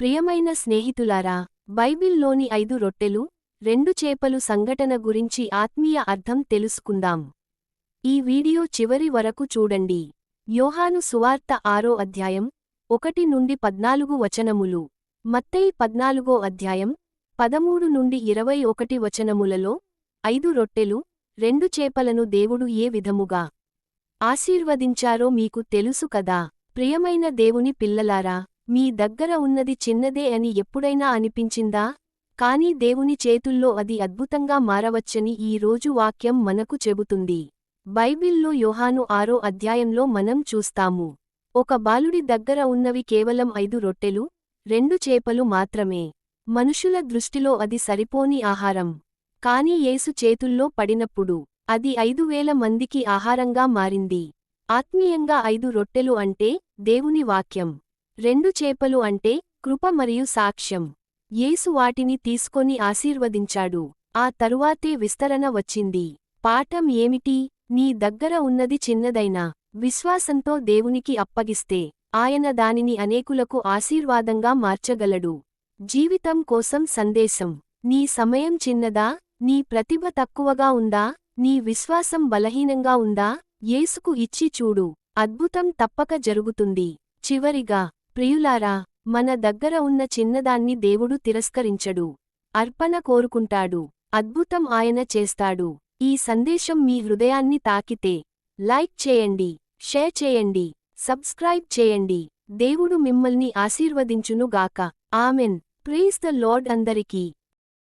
ప్రియమైన స్నేహితులారా, బైబిల్లోని 5 రొట్టెలు, 2 చేపలు సంఘటన గురించి ఆత్మీయ అర్థం తెలుసుకుందాం. ఈ వీడియో చివరి వరకు చూడండి. యోహాను సువార్త 6వ అధ్యాయం 1 నుండి 14 వచనములు. మత్తయి 14వ అధ్యాయం 13 నుండి 21 వచనములలో 5 రొట్టెలు, 2 చేపలను దేవుడు ఏ విధముగా ఆశీర్వదించారో మీకు తెలుసు కదా. ప్రియమైన దేవుని పిల్లలారా, మీ దగ్గర ఉన్నది చిన్నదే అని ఎప్పుడైనా అనిపించిందా? కానీ దేవుని చేతుల్లో అది అద్భుతంగా మారవచ్చని ఈ రోజు వాక్యం మనకు చెబుతుంది. బైబిల్లో యోహాను 6వ అధ్యాయంలో మనం చూస్తాము. ఒక బాలుడి దగ్గర ఉన్నవి కేవలం 5 రొట్టెలు, 2 చేపలు మాత్రమే. మనుషుల దృష్టిలో అది సరిపోని ఆహారం. కానీ యేసు చేతుల్లో పడినప్పుడు అది 5,000 మందికి ఆహారంగా మారింది. ఆత్మీయంగా 5 రొట్టెలు అంటే దేవుని వాక్యం, 2 చేపలు అంటే కృప మరియు సాక్ష్యం. యేసు వాటిని తీసుకొని ఆశీర్వదించాడు. ఆ తరువాతే విస్తరణ వచ్చింది. పాఠం ఏమిటి? నీ దగ్గర ఉన్నది చిన్నదైనా విశ్వాసంతో దేవునికి అప్పగిస్తే ఆయన దానిని అనేకులకు ఆశీర్వాదంగా మార్చగలడు. జీవితం కోసం సందేశం. నీ సమయం చిన్నదా? నీ ప్రతిభ తక్కువగా ఉందా? నీ విశ్వాసం బలహీనంగా ఉందా? యేసుకు ఇచ్చి చూడు, అద్భుతం తప్పక జరుగుతుంది. చివరిగా, ప్రియులారా, మన దగ్గర ఉన్న చిన్నదాన్ని దేవుడు తిరస్కరించడు. అర్పణ కోరుకుంటాడు. అద్భుతం ఆయన చేస్తాడు. ఈ సందేశం మీ హృదయాన్ని తాకితే లైక్ చేయండి, షేర్ చేయండి, సబ్స్క్రైబ్ చేయండి. దేవుడు మిమ్మల్ని ఆశీర్వదించును గాక. ఆమెన్. ప్రైజ్ ద లార్డ్ అందరికీ.